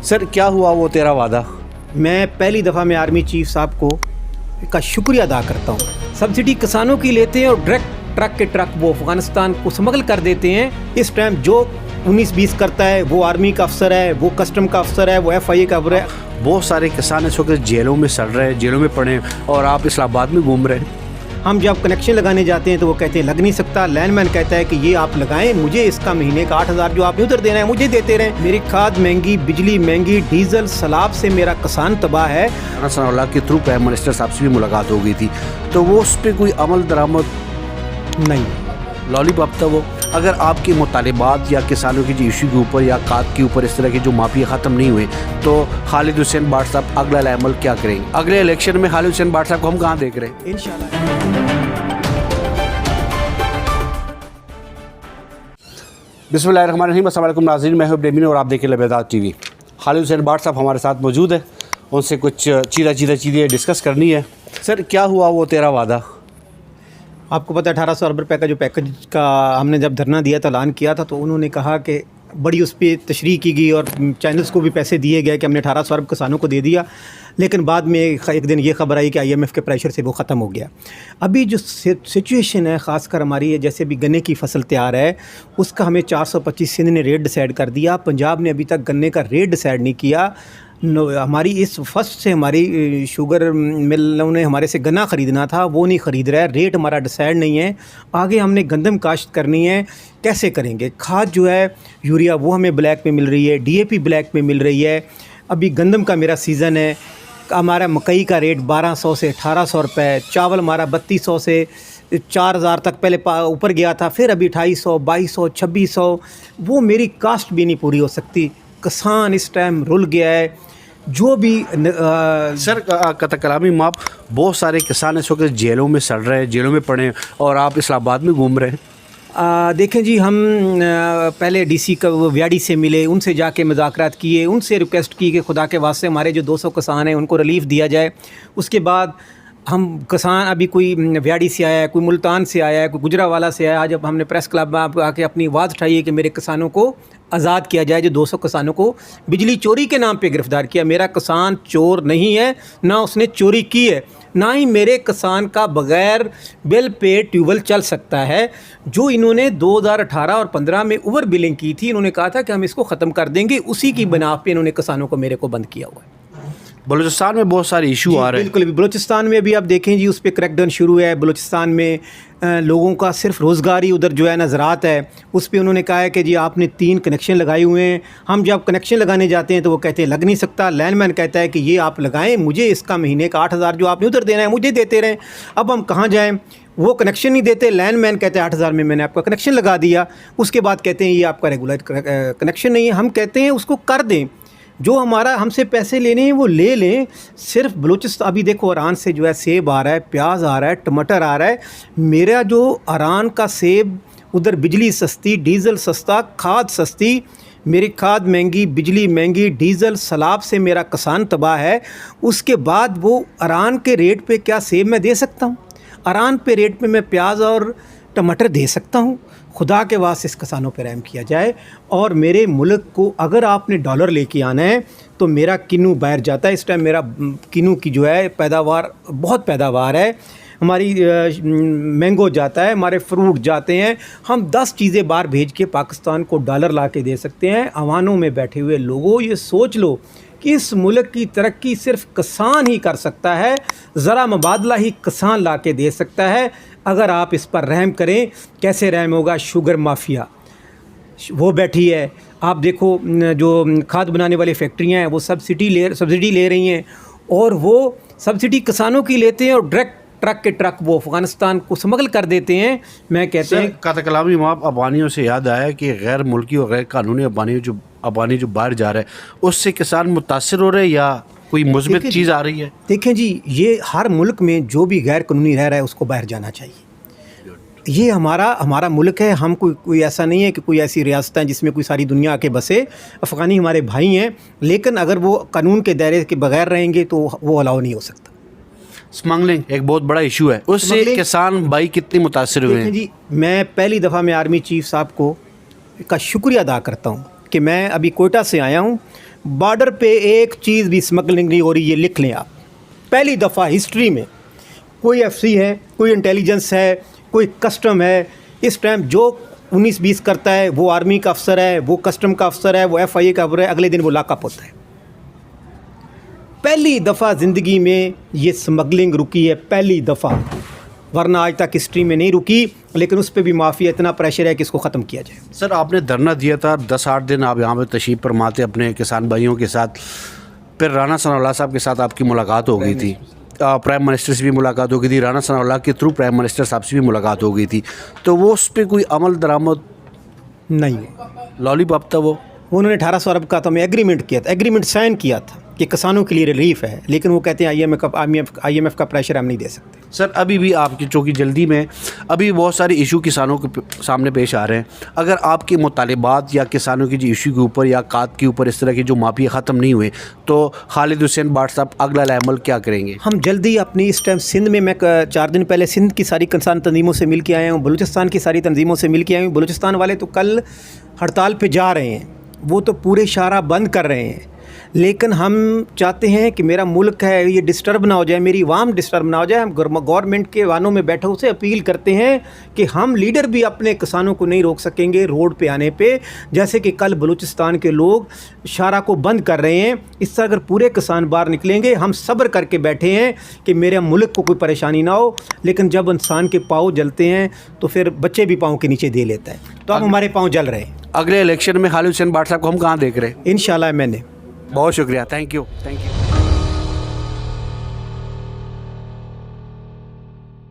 Sir क्या हुआ वो तेरा वादा? मैं पहली दफ़ा मैं आर्मी चीफ साहब को का शुक्रिया अदा करता हूँ। सब्सिडी किसानों की लेते हैं और डायरेक्ट ट्रक के ट्रक वो अफ़गानिस्तान को स्मगल कर देते हैं। इस टाइम जो 19-20 करता है वो आर्मी का अफसर है, वो कस्टम का अफसर है, वो FIA का अफसर है। बहुत सारे किसान इस वक्त जेलों में सड़ रहे हैं, जेलों में पड़े हैं और आप इस्लामाबाद में घूम रहे हैं। हम जब कनेक्शन लगाने जाते हैं तो वो कहते हैं लग नहीं सकता। लैंडमैन कहता है कि ये आप लगाएं, मुझे इसका महीने का 8,000 जो आपने उधर देना है मुझे देते रहें। मेरी खाद महंगी, बिजली महंगी, डीजल सैलाब से मेरा किसान तबाह है। सनाउल्लाह के थ्रू प्राइम मिनिस्टर साहब से भी मुलाकात हो गई थी, तो वो उस पर कोई अमल दरामद नहीं, लॉलीपॉप था वो। अगर आपके मुतालिबात या किसानों की जो इशू के ऊपर या खाद के ऊपर इस तरह के जो माफिया ख़त्म नहीं हुए, तो खालिद हुसैन बाट साहब अगला अमल क्या करेंगे? अगले इलेक्शन में खालिद हुसैन बाट साहब को हम कहाँ देख रहे हैं? इंशाल्लाह। बिस्मिल्लाहिर्रहमानिर्रहीम। अस्सलाम वालेकुम नाज़रीन, मैं हूं ब्रेमिन और आप देखें लबेदार TV। खालिद हुसैन बाट साहब हमारे साथ मौजूद है, उनसे कुछ चीज़ें डिस्कस करनी है। सर क्या हुआ वो तेरा वादा? आपको पता है 1800 अरब रुपये का जो पैकेज का हमने जब धरना दिया था, ऐलान किया था, तो उन्होंने कहा कि बड़ी उस पर तशरीह की गई और चैनल्स को भी पैसे दिए गए कि हमने 1800 अरब किसानों को दे दिया। लेकिन बाद में एक दिन ये खबर आई कि IMF के प्रेशर से वो ख़त्म हो गया। अभी जो सिचुएशन है ख़ासकर हमारी, जैसे अभी गन्ने की फसल तैयार है, उसका हमें 425 सिंध ने रेट डिसाइड कर दिया। पंजाब ने अभी तक गन्ने का रेट डिसाइड नहीं किया। हमारी इस फर्स्ट से हमारी शुगर मिलों ने हमारे से गन्ना ख़रीदना था, वो नहीं ख़रीद रहा है। रेट हमारा डिसाइड नहीं है। आगे हमने गंदम काश्त करनी है, कैसे करेंगे? खाद जो है यूरिया वो हमें ब्लैक में मिल रही है, DAP ब्लैक में मिल रही है। अभी गंदम का मेरा सीज़न है। हमारा मकई का रेट 1200 से 1800 रुपये, चावल हमारा 3200 से 4000 तक पहले ऊपर गया था, फिर अभी 2800, 2200, 2600। वो मेरी कास्ट भी नहीं पूरी हो सकती। किसान इस टाइम रुल गया है। जो भी सर कता कलामी माप, बहुत सारे किसान इस वक्त जेलों में सड़ रहे हैं, जेलों में पड़े हैं और आप इस्लामाबाद में घूम रहे हैं। देखें जी, हम पहले DC का व्याडी से मिले, उनसे जाके मुज़ाकरात किए, उनसे रिक्वेस्ट की कि खुदा के वास्ते हमारे जो 200 किसान हैं उनको रिलीफ़ दिया जाए। उसके बाद हम किसान, अभी कोई व्याडी से आया है, कोई मुल्तान से आया है, कोई गुजरावाला से आया है। जब हमने प्रेस क्लब में आके अपनी आवाज़ उठाई है कि मेरे किसानों को आज़ाद किया जाए, जो 200 किसानों को बिजली चोरी के नाम पे गिरफ़्तार किया। मेरा किसान चोर नहीं है, ना उसने चोरी की है, ना ही मेरे किसान का बग़ैर बिल पे ट्यूबवेल चल सकता है। जो इन्होंने 2018 और 15 में ओवर बिलिंग की थी, इन्होंने कहा था कि हम इसको ख़त्म कर देंगे, उसी की बिना पे इन्होंने किसानों को मेरे को बंद किया हुआ है। बलूचिस्तान में बहुत सारे इशू आ रहे हैं। बिल्कुल, बलूचिस्तान में भी आप देखें जी, उस पर क्रैकडाउन शुरू है। बलूचिस्तान में लोगों का सिर्फ रोज़गार ही उधर जो है ना ज़राअत है, उस पर उन्होंने कहा है कि जी आपने 3 कनेक्शन लगाए हुए हैं। हम जब कनेक्शन लगाने जाते हैं तो वो कहते हैं लग नहीं सकता। लैंडमैन कहता है कि ये आप लगाएं, मुझे इसका महीने का 8,000 जो आपने उधर देना है मुझे देते रहें। अब हम कहाँ जाएँ? वो कनेक्शन नहीं देते। लैंडमैन कहते हैं 8,000 में मैंने आपका कनेक्शन लगा दिया। उसके बाद कहते हैं ये आपका रेगुलर कनेक्शन नहीं है। हम कहते हैं उसको कर दें, जो हमारा हमसे पैसे लेने हैं वो ले लें। सिर्फ बलूचिस्तान, अभी देखो ईरान से जो है सेब आ रहा है, प्याज आ रहा है, टमाटर आ रहा है। मेरा जो ईरान का सेब, उधर बिजली सस्ती, डीज़ल सस्ता, खाद सस्ती, मेरी खाद महंगी, बिजली महंगी, डीज़ल सैलाब से मेरा किसान तबाह है। उसके बाद वो ईरान के रेट पे क्या सेब मैं दे सकता हूँ? ईरान पे रेट पे मैं प्याज और टमाटर दे सकता हूँ? खुदा के वास्ते इस किसानों पर रहम किया जाए। और मेरे मुल्क को अगर आपने डॉलर लेके आना है तो मेरा किन्नू बाहर जाता है। इस टाइम मेरा किन्नू की जो है पैदावार, बहुत पैदावार है हमारी। मैंगो जाता है, हमारे फ्रूट जाते हैं। हम 10 चीज़ें बाहर भेज के पाकिस्तान को डॉलर ला के दे सकते हैं। अवानों में बैठे हुए लोगों, ये सोच लो कि इस मुल्क की तरक्की सिर्फ किसान ही कर सकता है। ज़रा मुबादला ही किसान ला के दे सकता है। अगर आप इस पर रहम करें, कैसे रहम होगा? शुगर माफिया वो बैठी है। आप देखो जो खाद बनाने वाली फैक्ट्रियां हैं वो सब्सिडी ले रही हैं, और वो सब्सिडी किसानों की लेते हैं और डायरेक्ट ट्रक के ट्रक वो अफ़गानिस्तान को स्मगल कर देते हैं। मैं कहते हैं कता कलामी माप, अबानियों से याद आया कि गैर मुल्की और गैर कानूनी अबानी जो बाहर जा रहा है, उससे किसान मुतासिर हो रहे हैं या कोई मुस्बित चीज़ आ रही है? देखें जी, ये हर मुल्क में जो भी गैर कानूनी रह रहा है उसको बाहर जाना चाहिए। ये हमारा मुल्क है। हम कोई ऐसा नहीं है कि कोई ऐसी रियासत है जिसमें कोई सारी दुनिया आके बसे। अफ़गानी हमारे भाई हैं, लेकिन अगर वो कानून के दायरे के बगैर रहेंगे तो वो अलाउ नहीं हो सकता। स्मगलिंग एक बहुत बड़ा इशू है, उससे किसान भाई कितने मुतासिर हुए हैं? जी, मैं पहली दफ़ा मैं आर्मी चीफ साहब को का शुक्रिया अदा करता हूँ कि मैं अभी कोयटा से आया हूँ। बॉर्डर पे एक चीज़ भी स्मगलिंग नहीं हो रही, ये लिख लें आप। पहली दफ़ा हिस्ट्री में कोई एफसी है, कोई इंटेलिजेंस है, कोई कस्टम है, इस टाइम जो 19-20 करता है वो आर्मी का अफसर है, वो कस्टम का अफसर है, वो FIA का अफसर है, अगले दिन वो लॉकअप होता है। पहली दफ़ा ज़िंदगी में ये स्मगलिंग रुकी है, पहली दफ़ा, वरना आज तक हिस्ट्री में नहीं रुकी। लेकिन उस पर भी माफिया इतना प्रेशर है कि इसको ख़त्म किया जाए। सर आपने धरना दिया था, 10-8 दिन आप यहाँ पे तशरीफ़ फरमाते अपने किसान भाइयों के साथ, फिर राना सनाउल्लाह साहब के साथ आपकी मुलाकात हो गई थी, प्राइम मिनिस्टर से भी मुलाकात हो गई थी, राना सनाउल्लाह के थ्रू प्राइम मिनिस्टर साहब से भी मुलाकात हो गई थी, तो वो उस पर कोई अमल दरामद नहीं, लॉलीपॉप था वो? उन्होंने 1800 अरब का तो हमें एग्रीमेंट किया था, एग्रीमेंट साइन किया था कि किसानों के लिए रिलीफ है, लेकिन वो कहते हैं IMF का प्रेशर हम नहीं दे सकते। सर अभी भी आपकी चूँकि जल्दी में अभी बहुत सारे इशू किसानों के सामने पेश आ रहे हैं, अगर आपके मुतालिबात या किसानों की जो इशू के ऊपर या काद के ऊपर इस तरह के जो माफिया ख़त्म नहीं हुए, तो खालिद हुसैन बाट साहब अगला अमल क्या करेंगे? हम जल्दी अपनी इस टाइम सिंध में, मैं 4 दिन पहले सिंध की सारी किसान तंजीमों से मिल के आया हूँ, बलूचिस्तान की सारी तंजीमों से मिल के आया हूँ। बलूचिस्तान वाले तो कल हड़ताल पे जा रहे हैं, वो तो पूरे शाहरा बंद कर रहे हैं, लेकिन हम चाहते हैं कि मेरा मुल्क है ये डिस्टर्ब ना हो जाए, मेरी आवाम डिस्टर्ब ना हो जाए। हम गवर्नमेंट के वानों में बैठे से अपील करते हैं कि हम लीडर भी अपने किसानों को नहीं रोक सकेंगे रोड पे आने पे, जैसे कि कल बलूचिस्तान के लोग शाहरा को बंद कर रहे हैं। इस तरह अगर पूरे किसान बाहर निकलेंगे, हम सब्र करके बैठे हैं कि मेरे मुल्क को कोई परेशानी ना हो, लेकिन जब इंसान के पाँव जलते हैं तो फिर बच्चे भी पाँव के नीचे दे लेता है, तो अब हमारे पाँव जल रहे हैं। अगले इलेक्शन में खालिद हुसैन बाट साहब को हम कहाँ देख रहे हैं? इंशाल्लाह। मैंने बहुत शुक्रिया, थैंक यू।